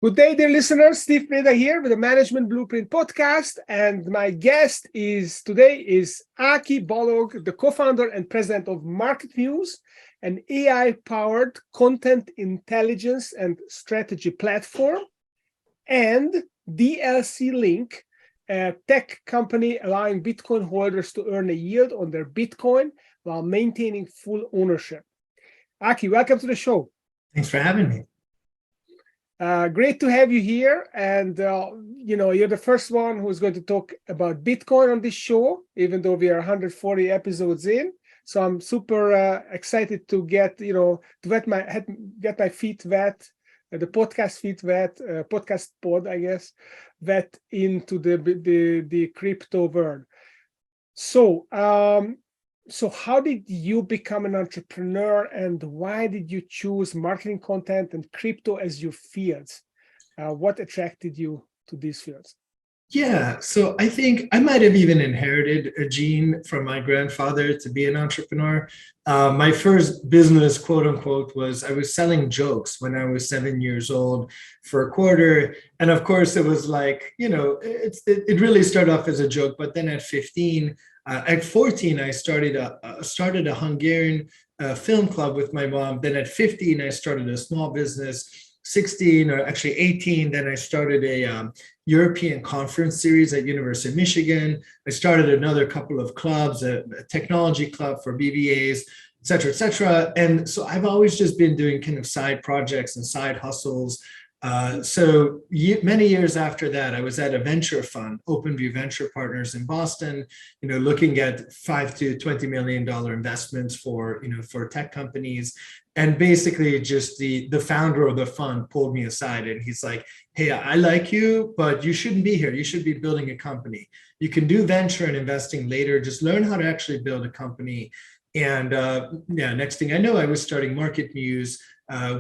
Good day, dear listeners. Steve Preda here with the Management Blueprint podcast. And my guest today is Aki Balogh, the co-founder and president of MarketMuse, an AI-powered content intelligence and strategy platform, and DLC.link, a tech company allowing Bitcoin holders to earn a yield on their Bitcoin while maintaining full ownership. Aki, welcome to the show. Thanks for having me. Great to have you here. And, you're the first one who's going to talk about Bitcoin on this show, even though we are 140 episodes in. So I'm super excited to get my feet wet, the podcast feet wet, podcast pod, I guess, wet into the crypto world. So how did you become an entrepreneur, and why did you choose marketing content and crypto as your fields? What attracted you to these fields? Yeah, so I think I might have even inherited a gene from my grandfather to be an entrepreneur. My first business, quote unquote, was I was selling jokes when I was 7 years old for a quarter. And of course, it was like, it really started off as a joke. But then at 14, I started a Hungarian film club with my mom. Then at 15, I started a small business. 16 or actually 18, then I started a European conference series at University of Michigan. I started another couple of clubs, a technology club for BBAs, et cetera, et cetera. And so I've always just been doing kind of side projects and side hustles. Many years after that, I was at a venture fund, OpenView Venture Partners in Boston, looking at $5 to $20 million investments for tech companies. And basically just the founder of the fund pulled me aside and he's like, hey, I like you, but you shouldn't be here. You should be building a company. You can do venture and investing later. Just learn how to actually build a company. And next thing I know, I was starting MarketMuse,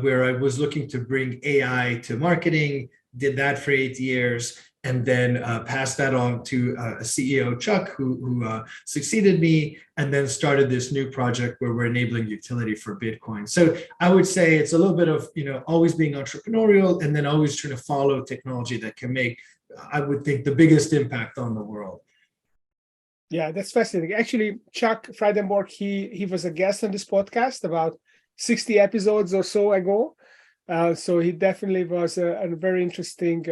where I was looking to bring AI to marketing, did that for 8 years, and then passed that on to CEO Chuck, who succeeded me, and then started this new project where we're enabling utility for Bitcoin. So I would say it's a little bit of, always being entrepreneurial and then always trying to follow technology that can make, I would think, the biggest impact on the world. Yeah, that's fascinating. Actually, Chuck Frydenborg, he was a guest on this podcast about 60 episodes or so ago. So he definitely was a very interesting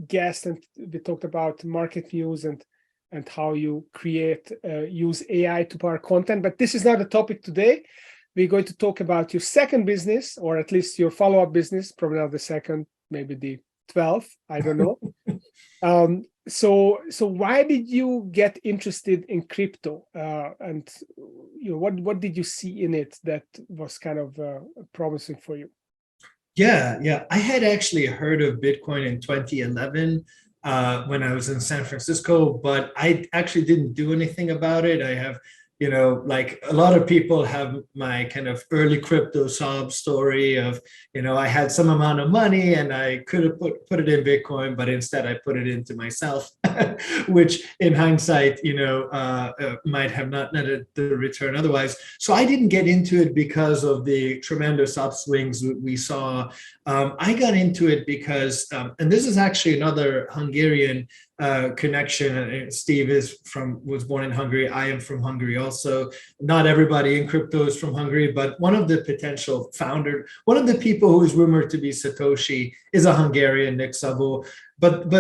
guest, and we talked about MarketMuse and how you use AI to power content. But this is not the topic today. We're going to talk about your second business, or at least your follow-up business, probably not the second, maybe the 12th, I don't know. So why did you get interested in crypto? And what did you see in it that was kind of promising for you? Yeah. I had actually heard of Bitcoin in 2011 when I was in San Francisco, but I actually didn't do anything about it. I have, like a lot of people have my kind of early crypto sob story of, I had some amount of money and I could have put it in Bitcoin, but instead I put it into myself, which in hindsight, might have not netted the return otherwise. So I didn't get into it because of the tremendous upswings we saw. I got into it because, and this is actually another Hungarian connection. Steve was born in Hungary. I am from Hungary also. Not everybody in crypto is from Hungary, but one of the potential founder, one of the people who is rumored to be Satoshi is a Hungarian, Nick Szabo. But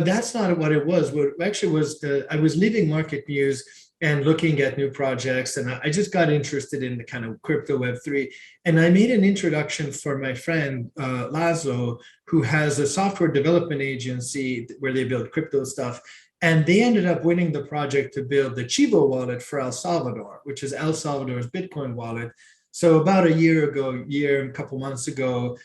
that's not what it was. What actually was, I was leaving MarketMuse and looking at new projects, and I just got interested in the kind of crypto Web3. And I made an introduction for my friend Laszlo, who has a software development agency where they build crypto stuff. And they ended up winning the project to build the Chivo wallet for El Salvador, which is El Salvador's Bitcoin wallet. So about a couple months ago,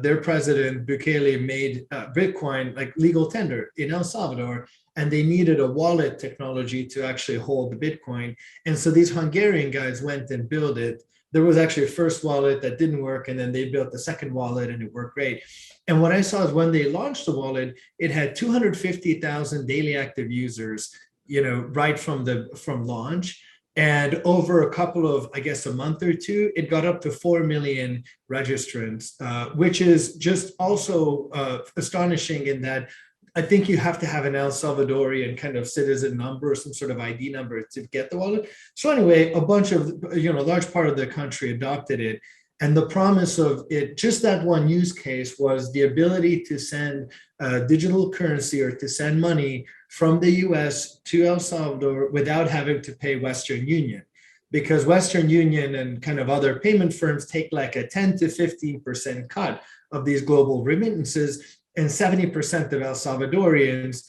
their president Bukele made Bitcoin like legal tender in El Salvador, and they needed a wallet technology to actually hold the Bitcoin. And so these Hungarian guys went and built it. There was actually a first wallet that didn't work, and then they built the second wallet and it worked great. And what I saw is when they launched the wallet, it had 250,000 daily active users, right from launch. And over a couple of, I guess, a month or two, it got up to 4 million registrants, which is just also astonishing in that I think you have to have an El Salvadorian kind of citizen number or some sort of ID number to get the wallet. So anyway, a bunch of, a large part of the country adopted it. And the promise of it, just that one use case, was the ability to send digital currency or to send money from the US to El Salvador without having to pay Western Union. Because Western Union and kind of other payment firms take like a 10 to 15% cut of these global remittances, and 70% of El Salvadorians,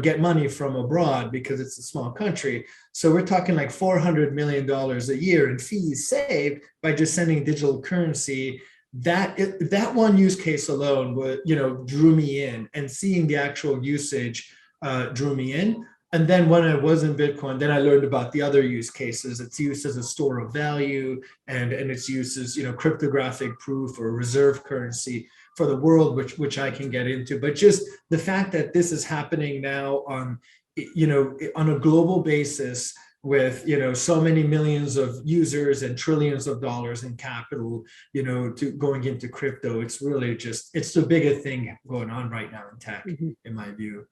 get money from abroad because it's a small country. So we're talking like $400 million a year in fees saved by just sending digital currency. That one use case alone, drew me in, and seeing the actual usage drew me in. And then when I was in Bitcoin, then I learned about the other use cases. Its use as a store of value, and its use as cryptographic proof or reserve currency for the world, which I can get into. But just the fact that this is happening now on a global basis with so many millions of users and trillions of dollars in capital, to going into crypto, it's really it's the biggest thing going on right now in tech, in my view.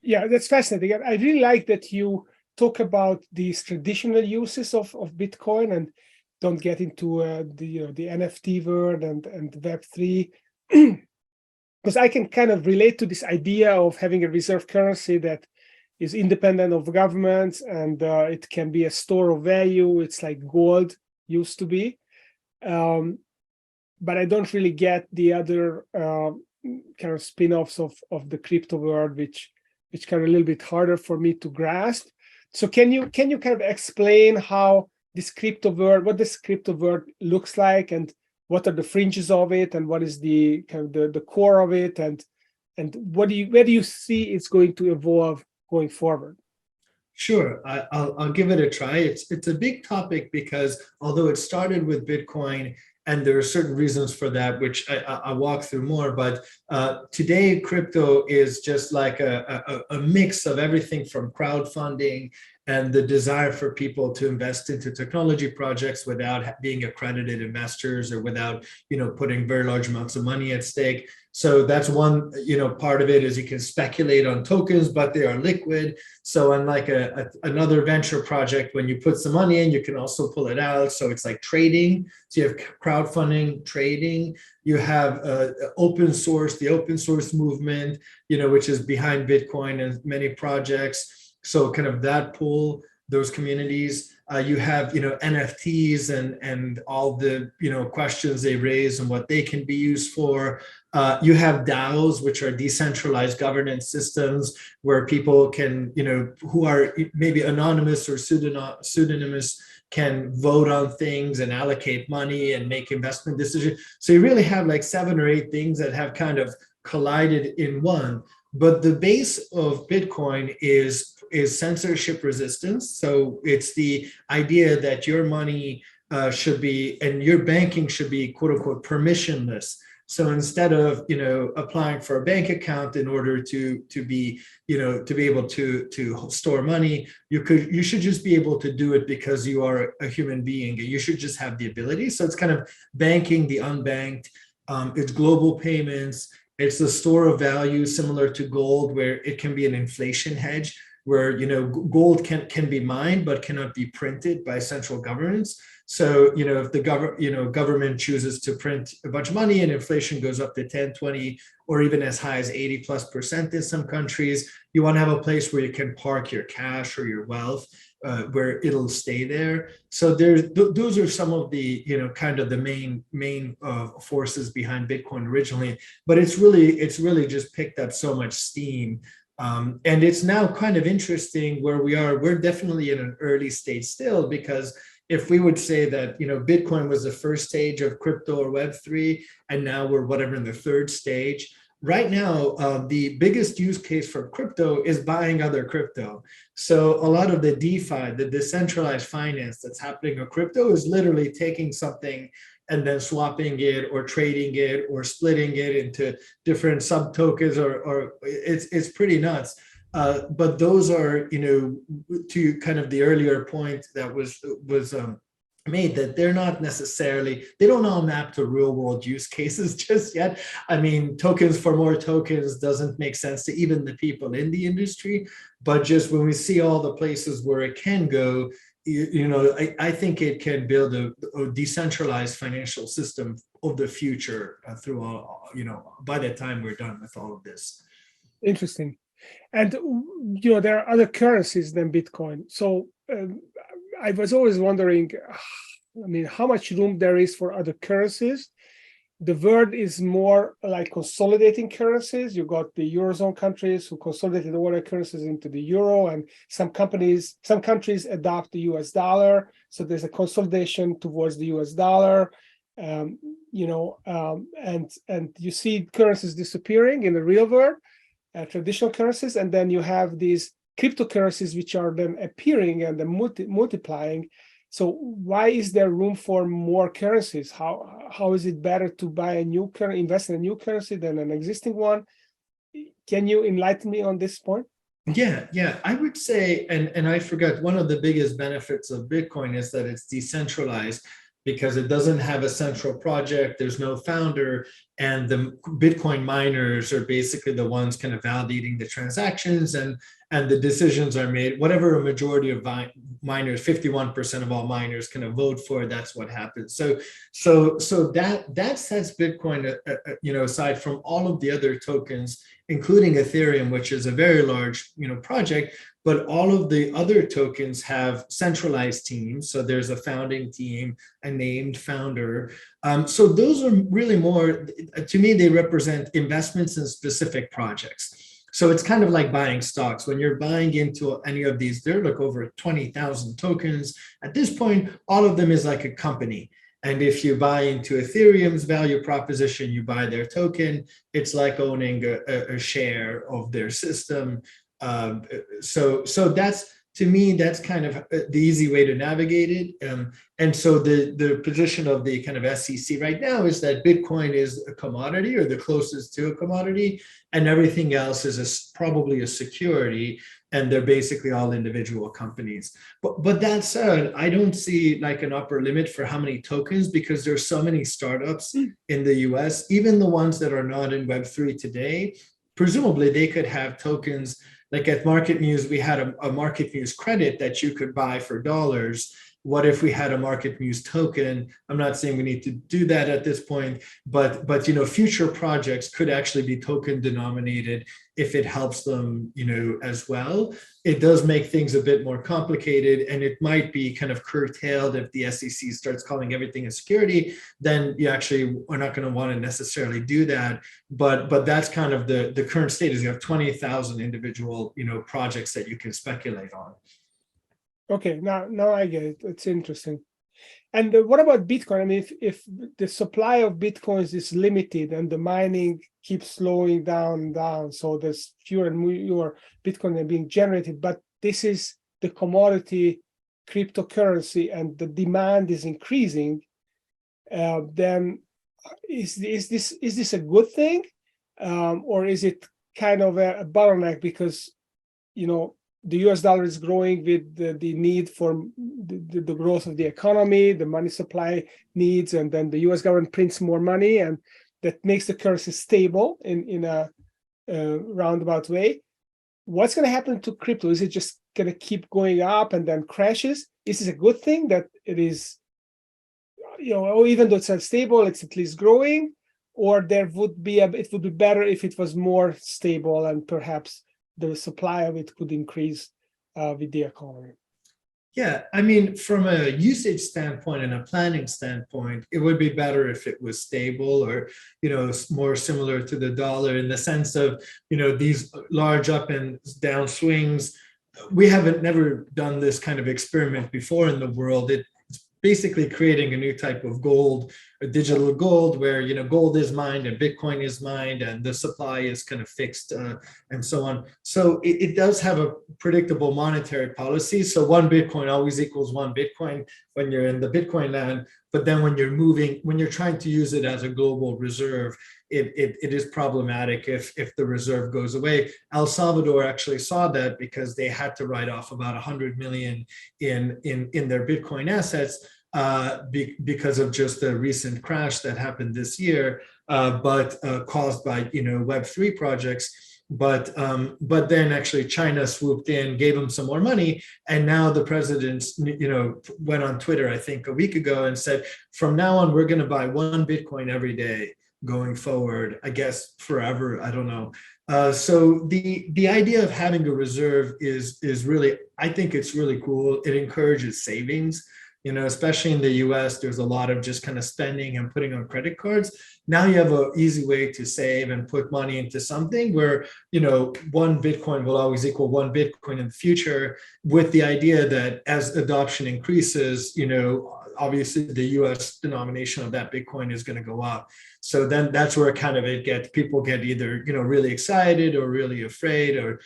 Yeah, that's fascinating. I really like that you talk about these traditional uses of Bitcoin and don't get into the NFT world and Web3, because I can kind of relate to this idea of having a reserve currency that is independent of governments, and it can be a store of value. It's like gold used to be, but I don't really get the other kind of spin-offs of the crypto world, which kind of a little bit harder for me to grasp. So can you kind of explain how this crypto world, what this crypto world looks like, and what are the fringes of it, and what is the kind of the core of it, and where do you see it's going to evolve going forward? Sure, I'll give it a try. It's a big topic because although it started with Bitcoin, and there are certain reasons for that, which I'll walk through more, but today crypto is just like a mix of everything from crowdfunding and the desire for people to invest into technology projects without being accredited investors, or without putting very large amounts of money at stake. So that's one part of it, is you can speculate on tokens, but they are liquid. So unlike another venture project, when you put some money in, you can also pull it out. So it's like trading. So you have crowdfunding, trading. You have the open source movement, which is behind Bitcoin and many projects. So kind of that pool, those communities. You have NFTs and all the questions they raise and what they can be used for. You have DAOs, which are decentralized governance systems, where people can who are maybe anonymous or pseudonymous can vote on things and allocate money and make investment decisions. So you really have like 7 or 8 things that have kind of collided in one. But the base of Bitcoin is censorship resistance. So it's the idea that your money should be, and your banking should be, quote unquote, permissionless. So instead of applying for a bank account in order to be able to store money, you should just be able to do it because you are a human being. You should just have the ability. So it's kind of banking the unbanked. It's global payments. It's a store of value similar to gold, where it can be an inflation hedge, where gold can be mined but cannot be printed by central governments. So if the government chooses to print a bunch of money and inflation goes up to 10, 20, or even as high as 80+% in some countries, you want to have a place where you can park your cash or your wealth, where it'll stay there. So those are some of the kind of the main forces behind Bitcoin originally, but it's really just picked up so much steam. And it's now kind of interesting where we are. We're definitely in an early stage still, because if we would say that Bitcoin was the first stage of crypto or Web3, and now we're whatever in the third stage. Right now, the biggest use case for crypto is buying other crypto. So a lot of the DeFi, the decentralized finance that's happening with crypto, is literally taking something and then swapping it or trading it or splitting it into different sub tokens, or it's pretty nuts. But those are, to kind of the earlier point that was made, that they're not necessarily, they don't all map to real world use cases just yet. I mean, tokens for more tokens doesn't make sense to even the people in the industry, but just when we see all the places where it can go, I think it can build a decentralized financial system of the future through all, by the time we're done with all of this. Interesting. And there are other currencies than Bitcoin. So I was always wondering, how much room there is for other currencies. The world is more like consolidating currencies. You got the Eurozone countries who consolidated all their currencies into the euro, and some countries adopt the US dollar. So there's a consolidation towards the US dollar. And you see currencies disappearing in the real world, traditional currencies, and then you have these cryptocurrencies which are then appearing and then multiplying. So why is there room for more currencies? How is it better to buy a new currency, invest in a new currency than an existing one? Can you enlighten me on this point? Yeah. I would say, and I forgot, one of the biggest benefits of Bitcoin is that it's decentralized, because it doesn't have a central project, there's no founder, and the Bitcoin miners are basically the ones kind of validating the transactions, and the decisions are made. Whatever a majority of miners, 51% of all miners kind of vote for, that's what happens. So that sets Bitcoin, aside from all of the other tokens, including Ethereum, which is a very large, project, but all of the other tokens have centralized teams. So there's a founding team, a named founder. So those are really more, to me, they represent investments in specific projects. So it's kind of like buying stocks. When you're buying into any of these, there are like over 20,000 tokens. At this point, all of them is like a company. And if you buy into Ethereum's value proposition, you buy their token, it's like owning a share of their system. So that's, to me, that's kind of the easy way to navigate it. And so the position of the kind of SEC right now is that Bitcoin is a commodity, or the closest to a commodity, and everything else is probably a security, and they're basically all individual companies. But that said, I don't see like an upper limit for how many tokens, because there's so many startups in the US, even the ones that are not in Web3 today. Presumably they could have tokens. Like at MarketMuse, we had a MarketMuse credit that you could buy for dollars. What if we had a MarketMuse token? I'm not saying we need to do that at this point, but future projects could actually be token denominated if it helps them, as well. It does make things a bit more complicated, and it might be kind of curtailed if the SEC starts calling everything a security. Then you actually are not going to want to necessarily do that. But that's kind of the current state, is you have 20,000 individual, projects that you can speculate on. Okay, now I get it. It's interesting. And what about Bitcoin? I mean, if the supply of Bitcoins is limited and the mining keeps slowing down, so there's fewer and fewer Bitcoin are being generated, but this is the commodity cryptocurrency and the demand is increasing, then is this a good thing, or is it kind of a bottleneck, because the US dollar is growing with the need for the growth of the economy, the money supply needs, and then the US government prints more money, and that makes the currency stable in a roundabout way. What's going to happen to crypto? Is it just going to keep going up and then crashes? Is this a good thing that it is, even though it's unstable, it's at least growing? Or it would be better if it was more stable and perhaps the supply of it could increase with the economy? Yeah, I mean, from a usage standpoint and a planning standpoint, it would be better if it was stable, or, more similar to the dollar, in the sense of, these large up and down swings. We haven't never done this kind of experiment before in the world. It's basically creating a new type of gold, a digital gold where, gold is mined and Bitcoin is mined and the supply is kind of fixed and so on. So it does have a predictable monetary policy. So one Bitcoin always equals one Bitcoin when you're in the Bitcoin land. But then when you're trying to use it as a global reserve, it is problematic if the reserve goes away. El Salvador actually saw that because they had to write off about 100 million in their Bitcoin assets because of just the recent crash that happened this year, but caused by Web3 projects. But then actually China swooped in, gave them some more money, and now the president, went on Twitter, I think a week ago, and said, from now on, we're going to buy one Bitcoin every day going forward, I guess forever, I don't know. So the idea of having a reserve is really, I think it's really cool. It encourages savings. Especially in the US, there's a lot of just kind of spending and putting on credit cards. Now you have an easy way to save and put money into something where, one Bitcoin will always equal one Bitcoin in the future, with the idea that as adoption increases, obviously the US denomination of that Bitcoin is going to go up. So then that's where people get either, really excited or really afraid or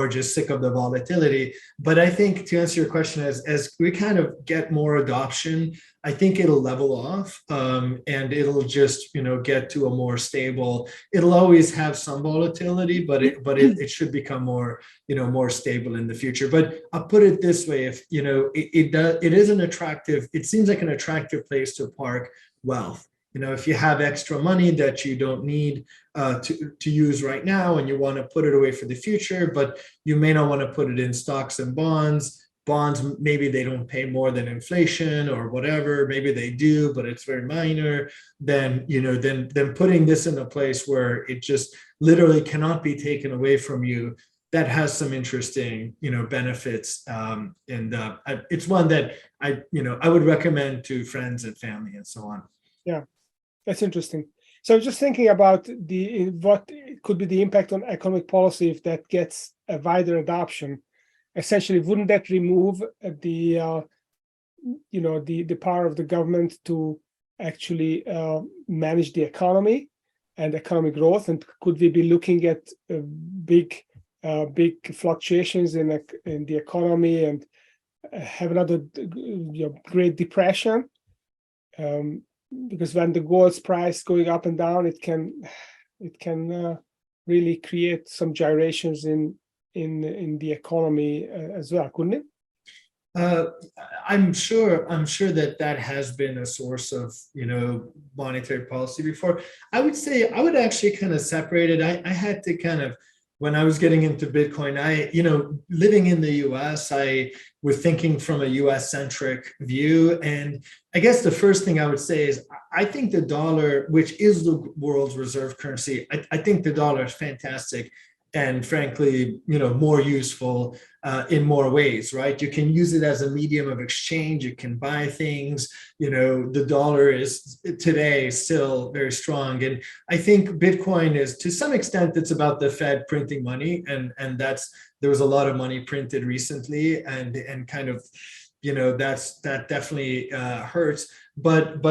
just sick of the volatility. But I think to answer your question, as we kind of get more adoption, I think it'll level off and it'll just, get to a more stable, it'll always have some volatility, but it should become more, more stable in the future. But I'll put it this way, if, it is an attractive, it seems like an attractive place to park wealth. If you have extra money that you don't need to use right now and you want to put it away for the future, but you may not want to put it in stocks and bonds, maybe they don't pay more than inflation or whatever, maybe they do, but it's very minor, then putting this in a place where it just literally cannot be taken away from you, that has some interesting, benefits. It's one that I would recommend to friends and family and so on. Yeah. That's interesting. So just thinking about what could be the impact on economic policy if that gets a wider adoption. Essentially, wouldn't that remove the power of the government to actually manage the economy and economic growth? And could we be looking at big fluctuations in the economy and have another Great Depression? Because when the gold's price going up and down, it can really create some gyrations in the economy as well, couldn't it? I'm sure that has been a source of monetary policy before. I would actually kind of separate it. I had to kind of, when I was getting into Bitcoin, living in the US, I was thinking from a US centric view. And I guess the first thing I would say is I think the dollar, which is the world's reserve currency, I think the dollar is fantastic and frankly, more useful in more ways, right? You can use it as a medium of exchange. You can buy things. The dollar is today still very strong. And I think Bitcoin is, to some extent, it's about the Fed printing money. And there was a lot of money printed recently and kind of, that definitely hurts. But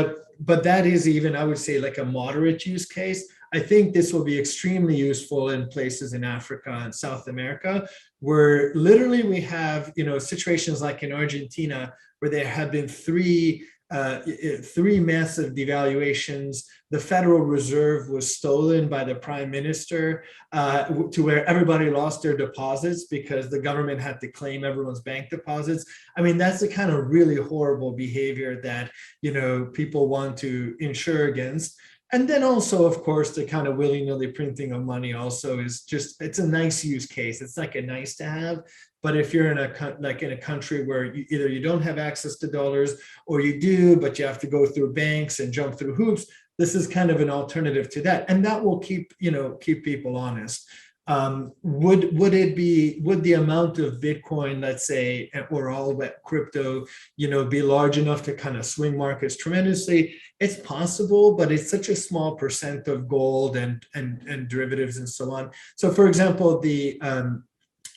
that is even, I would say, like a moderate use case. I think this will be extremely useful in places in Africa and South America, where literally we have, situations like in Argentina, where there have been three massive devaluations. The Federal Reserve was stolen by the prime minister to where everybody lost their deposits because the government had to claim everyone's bank deposits. I mean, that's the kind of really horrible behavior that, people want to insure against. And then also, of course, the kind of willy-nilly printing of money also is just, it's a nice use case. It's like a nice to have. But if you're in a country where either you don't have access to dollars or you do, but you have to go through banks and jump through hoops, this is kind of an alternative to that. And that will keep people honest. Would the amount of Bitcoin, let's say, or all that crypto, be large enough to kind of swing markets tremendously? It's possible, but it's such a small percent of gold and derivatives and so on. So for example,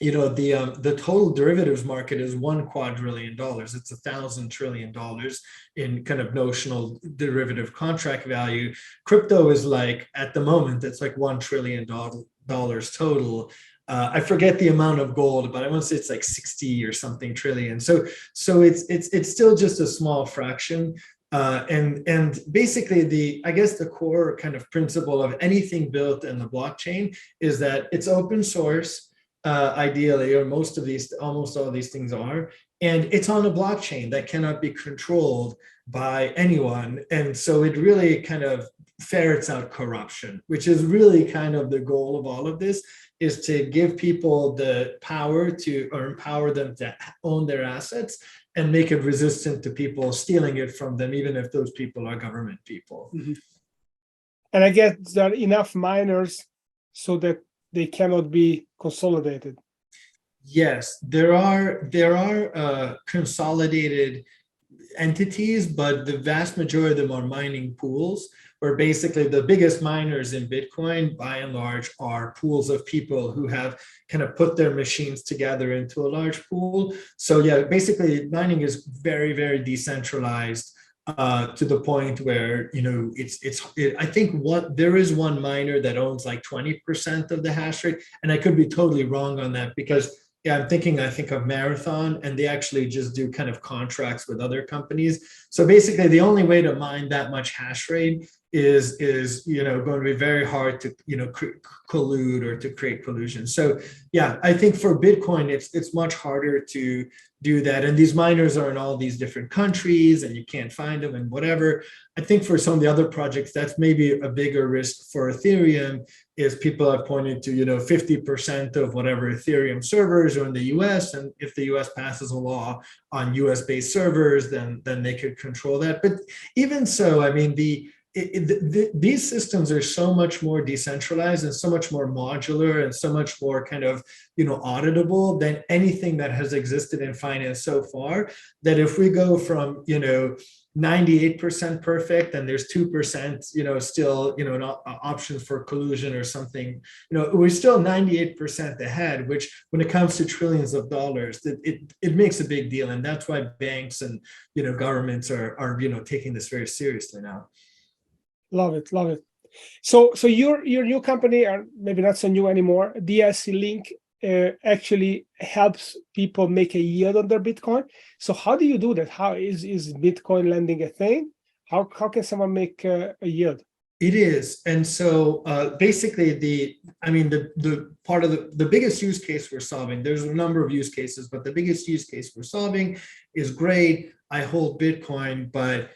the total derivatives market is $1 quadrillion. It's $1,000 trillion in kind of notional derivative contract value. Crypto is like, at the moment, it's like $1 trillion total. I forget the amount of gold, but I want to say it's like 60 or something trillion. So it's still just a small fraction. And basically I guess the core kind of principle of anything built in the blockchain is that it's open source, ideally, or almost all these things are, and it's on a blockchain that cannot be controlled by anyone. And so it really kind of ferrets out corruption, which is really kind of the goal of all of this, is to give people the power to, or empower them to own their assets and make it resistant to people stealing it from them, even if those people are government people. Mm-hmm. And I guess there are enough miners so that they cannot be consolidated. Yes, there are consolidated entities, but the vast majority of them are mining pools, where basically the biggest miners in Bitcoin, by and large, are pools of people who have kind of put their machines together into a large pool. So yeah, basically mining is very, very decentralized, to the point where, I think there is one miner that owns like 20% of the hash rate, and I could be totally wrong on that, because I think of Marathon, and they actually just do kind of contracts with other companies. So basically the only way to mine that much hash rate is going to be very hard to collude or to create collusion. So yeah, I think for Bitcoin it's much harder to do that, and these miners are in all these different countries and you can't find them and whatever. I think for some of the other projects that's maybe a bigger risk. For Ethereum, is people have pointed to 50% of whatever Ethereum servers are in the US, and if the US passes a law on US based servers, then they could control that. But even so, I mean, these systems are so much more decentralized and so much more modular and so much more kind of auditable than anything that has existed in finance so far, that if we go from 98% perfect and there's 2% still options for collusion or something, we're still 98% ahead, which when it comes to trillions of dollars, it makes a big deal. And that's why banks and governments are taking this very seriously now. Love it. So your new company, or maybe not so new anymore, DLC.link, actually helps people make a yield on their Bitcoin. So how do you do that? How is Bitcoin lending a thing? How can someone make a yield? It is. And so basically the part of the biggest use case we're solving, there's a number of use cases, but the biggest use case we're solving is, great, I hold Bitcoin, but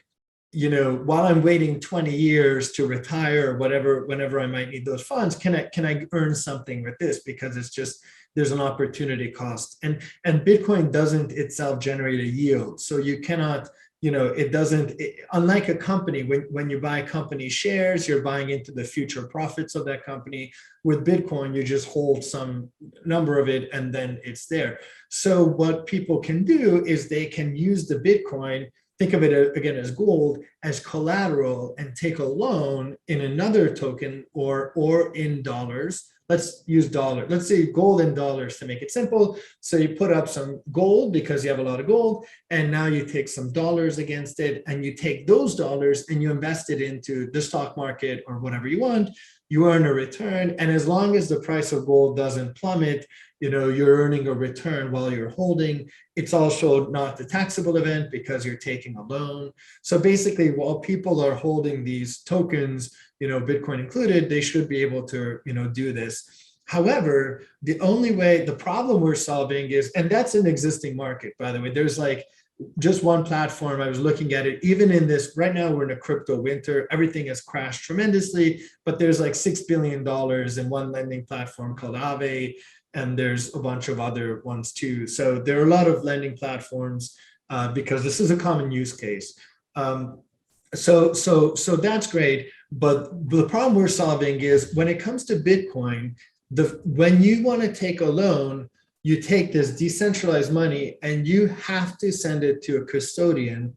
while I'm waiting 20 years to retire or whatever, whenever I might need those funds, can I earn something with this? Because it's just, there's an opportunity cost, and Bitcoin doesn't itself generate a yield. So you cannot, unlike a company, when you buy company shares, you're buying into the future profits of that company. With Bitcoin, you just hold some number of it and then it's there. So what people can do is they can use the Bitcoin, think of it again as gold, as collateral, and take a loan in another token or in dollars. Let's use dollar. Let's say gold in dollars to make it simple. So you put up some gold because you have a lot of gold, and now you take some dollars against it, and you take those dollars and you invest it into the stock market or whatever you want. You earn a return, and as long as the price of gold doesn't plummet, you're earning a return while you're holding. It's also not the taxable event because you're taking a loan. So basically, while people are holding these tokens, Bitcoin included, they should be able to, do this. However, the problem we're solving is, and that's an existing market, by the way, there's like just one platform. I was looking at it, even in this, right now we're in a crypto winter, everything has crashed tremendously, but there's like $6 billion in one lending platform called Aave, and there's a bunch of other ones too. So there are a lot of lending platforms because this is a common use case. So that's great. But the problem we're solving is, when it comes to Bitcoin, when you want to take a loan, you take this decentralized money and you have to send it to a custodian,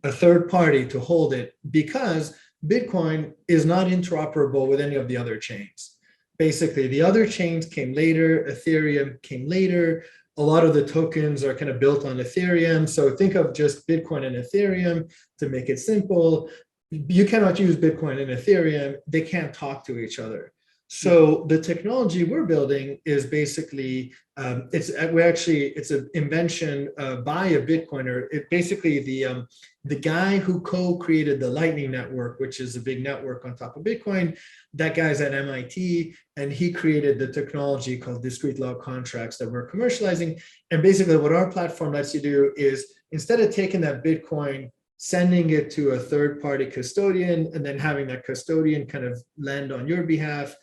a third party, to hold it, because Bitcoin is not interoperable with any of the other chains. basically the other chains came later, Ethereum came later. A lot of the tokens are kind of built on Ethereum. So think of just Bitcoin and Ethereum to make it simple. You cannot use Bitcoin and Ethereum. They can't talk to each other. So the technology we're building is basically it's an invention by a Bitcoiner. It basically the guy who co-created the Lightning Network, which is a big network on top of Bitcoin. That guy's at MIT, and he created the technology called discrete log contracts that we're commercializing. And basically, what our platform lets you do is instead of taking that Bitcoin, sending it to a third-party custodian, and then having that custodian kind of lend on your behalf,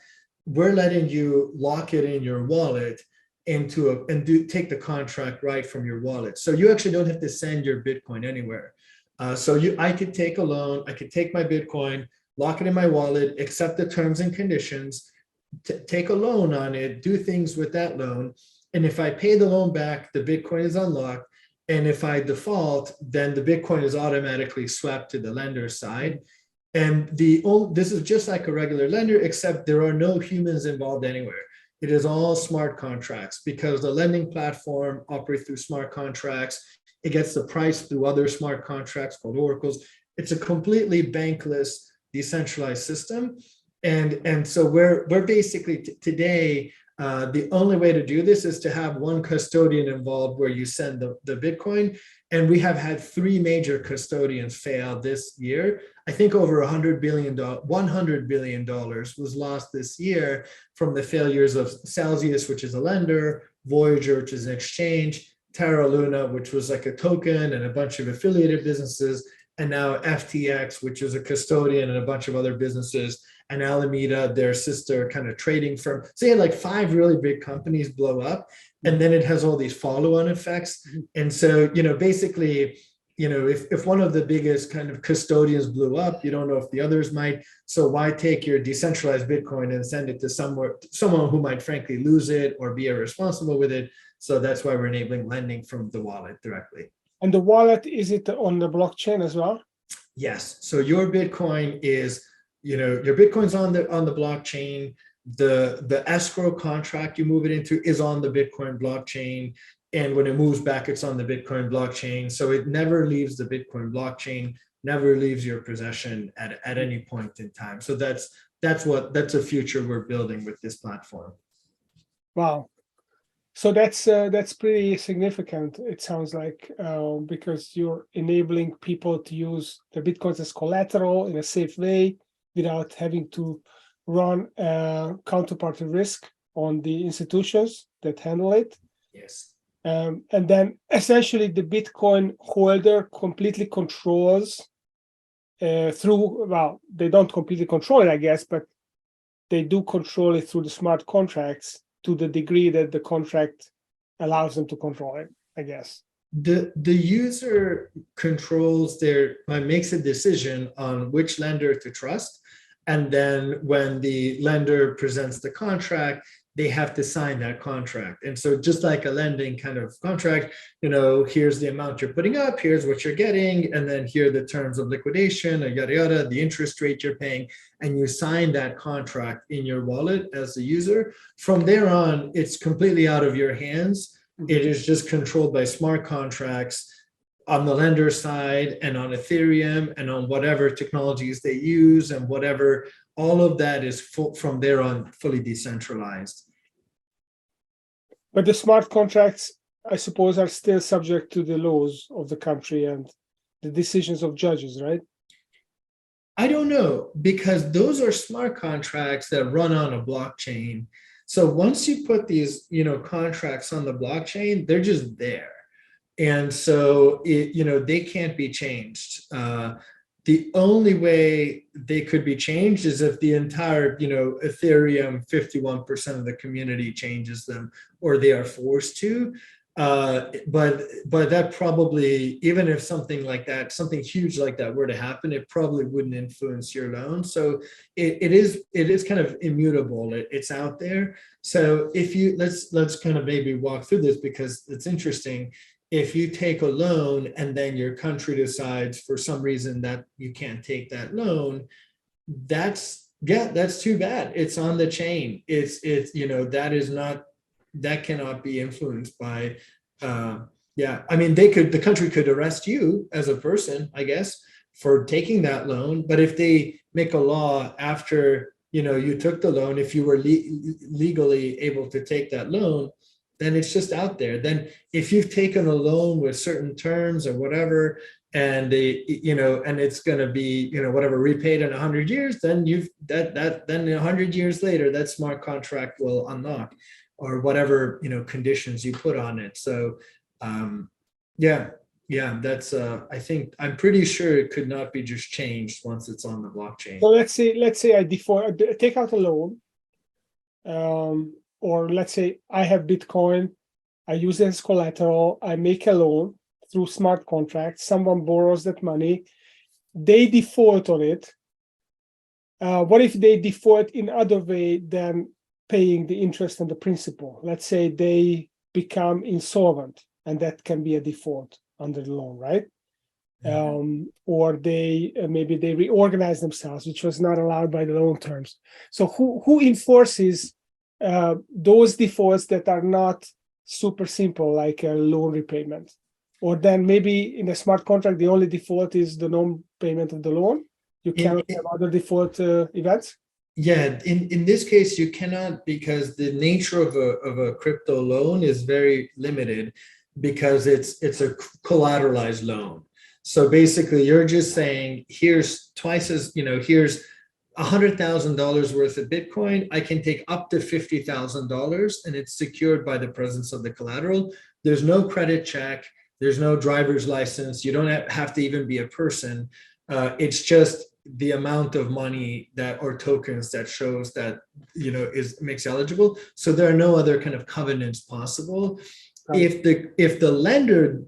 we're letting you lock it in your wallet and take the contract right from your wallet. So you actually don't have to send your Bitcoin anywhere. I could take a loan, I could take my Bitcoin, lock it in my wallet, accept the terms and conditions, take a loan on it, do things with that loan. And if I pay the loan back, the Bitcoin is unlocked. And if I default, then the Bitcoin is automatically swept to the lender's side. And this is just like a regular lender, except there are no humans involved anywhere. It is all smart contracts because the lending platform operates through smart contracts. It gets the price through other smart contracts called oracles. It's a completely bankless, decentralized system. And so we're basically today, the only way to do this is to have one custodian involved where you send the Bitcoin. And we have had 3 major custodians fail this year. I think over $100 billion was lost this year from the failures of Celsius, which is a lender, Voyager, which is an exchange, Terra Luna, which was like a token and a bunch of affiliated businesses, and now FTX, which is a custodian and a bunch of other businesses, and Alameda, their sister kind of trading firm. So you had like 5 really big companies blow up, and then it has all these follow-on effects. And so, basically, if one of the biggest kind of custodians blew up, you don't know if the others might. So why take your decentralized Bitcoin and send it to someone who might frankly lose it or be irresponsible with it? So that's why we're enabling lending from the wallet directly. And the wallet, is it on the blockchain as well? Yes. So your Bitcoin is, your Bitcoin's on the blockchain. The escrow contract you move it into is on the Bitcoin blockchain. And when it moves back, it's on the Bitcoin blockchain. So it never leaves the Bitcoin blockchain, never leaves your possession at any point in time. So that's a future we're building with this platform. Wow. So that's pretty significant, it sounds like, because you're enabling people to use the Bitcoins as collateral in a safe way without having to run counterparty risk on the institutions that handle it. Yes. And then essentially the Bitcoin holder completely controls they don't completely control it, I guess, but they do control it through the smart contracts to the degree that the contract allows them to control it, I guess. The user makes a decision on which lender to trust. And then when the lender presents the contract, they have to sign that contract. And so just like a lending kind of contract, here's the amount you're putting up, here's what you're getting, and then here are the terms of liquidation, or yada, yada, the interest rate you're paying, and you sign that contract in your wallet as the user. From there on, it's completely out of your hands. It is just controlled by smart contracts on the lender side and on Ethereum and on whatever technologies they use and whatever. All of that is from there on fully decentralized. But the smart contracts, I suppose, are still subject to the laws of the country and the decisions of judges, right? I don't know, because those are smart contracts that run on a blockchain. So once you put these, contracts on the blockchain, they're just there. And so, they can't be changed. The only way they could be changed is if the entire, Ethereum 51% of the community changes them, or they are forced to. But that probably, even if something like that, something huge like that were to happen, it probably wouldn't influence your loan. So it is kind of immutable. It's out there. So if you let's kind of maybe walk through this, because it's interesting. If you take a loan and then your country decides for some reason that you can't take that loan, that's Yeah, that's too bad. It's on the chain. It's that cannot be influenced by yeah. I mean, the country could arrest you as a person, I guess, for taking that loan. But if they make a law after, you took the loan, if you were legally able to take that loan, then it's just out there. Then if you've taken a loan with certain terms or whatever, and and it's going to be, whatever, repaid in 100 years, then then 100 years later, that smart contract will unlock, or whatever, conditions you put on it. So yeah, that's I'm pretty sure it could not be just changed once it's on the blockchain. So let's say I default, take out a loan, or let's say I have Bitcoin, I use it as collateral, I make a loan through smart contracts, someone borrows that money, they default on it. What if they default in other way than paying the interest and the principal? Let's say they become insolvent, and that can be a default under the loan, right? Or they maybe they reorganize themselves, which was not allowed by the loan terms. So who enforces those defaults that are not super simple, like a loan repayment? Or then maybe in a smart contract, the only default is the non-payment of the loan. You cannot have other default events. Yeah, in this case, you cannot, because the nature of a crypto loan is very limited, because it's a collateralized loan. So basically, you're just saying, here's twice as, here's $100,000 worth of Bitcoin. I can take up to $50,000, and it's secured by the presence of the collateral. There's no credit check. There's no driver's license. You don't have to even be a person. It's just the amount of money or tokens that shows that, makes eligible. So there are no other kind of covenants possible. If the lender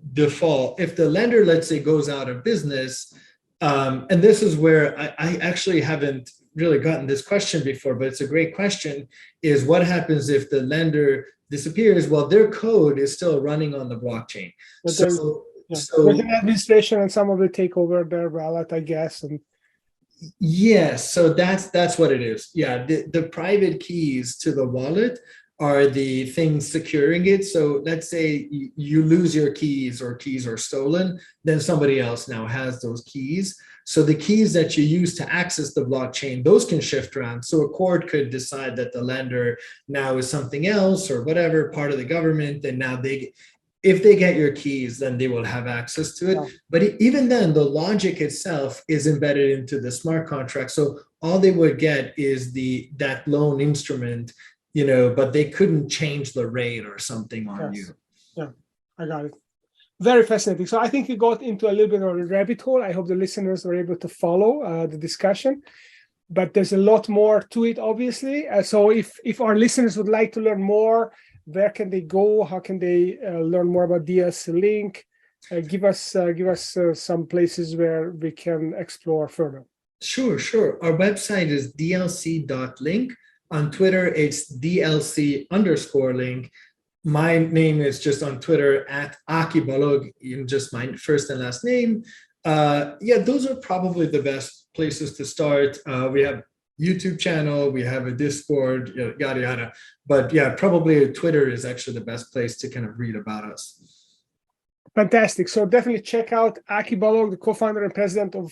let's say goes out of business, and this is where I actually haven't really gotten this question before, but it's a great question, is what happens if the lender disappears? Well, their code is still running on the blockchain. But there's an administration, and some of it take over their wallet, I guess. And yes, so that's what it is. Yeah, the private keys to the wallet are the things securing it. So let's say you lose your keys, or keys are stolen, then somebody else now has those keys. So the keys that you use to access the blockchain, those can shift around. So a court could decide that the lender now is something else, or whatever, part of the government, and now if they get your keys, then they will have access to it. Yeah. But even then, the logic itself is embedded into the smart contract. So all they would get is that loan instrument, but they couldn't change the rate or something on you. Yeah, I got it. Very fascinating. So I think you got into a little bit of a rabbit hole. I hope the listeners were able to follow the discussion. But there's a lot more to it, obviously. So if our listeners would like to learn more, where can they go? How can they learn more about DLC.link? Give us some places where we can explore further. Sure. Our website is DLC.link. On Twitter, it's DLC_link. My name is just on Twitter at Aki Balogh, just my first and last name. Those are probably the best places to start. We have YouTube channel, we have a Discord, yada yada. But yeah, probably Twitter is actually the best place to kind of read about us. Fantastic. So definitely check out Aki Balogh, the co-founder and president of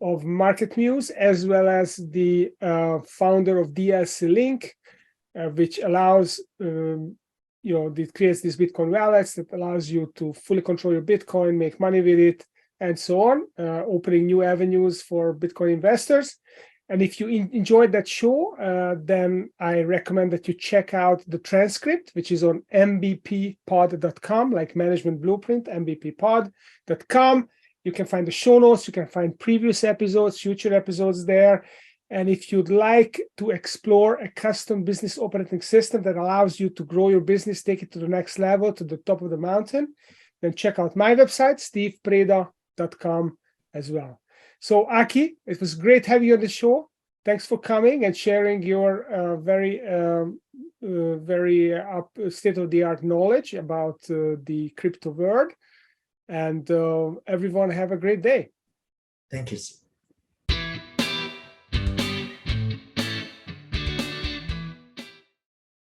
MarketMuse, as well as the founder of DLC.link, which allows it creates these Bitcoin wallets that allows you to fully control your Bitcoin, make money with it, and so on, opening new avenues for Bitcoin investors. And if you enjoyed that show, then I recommend that you check out the transcript, which is on mbppod.com, like management blueprint, mbppod.com. You can find the show notes, you can find previous episodes, future episodes there. And if you'd like to explore a custom business operating system that allows you to grow your business, take it to the next level, to the top of the mountain, then check out my website, stevepreda.com as well. So Aki, it was great having you on the show. Thanks for coming and sharing your very state-of-the-art knowledge about the crypto world. And everyone have a great day. Thank you.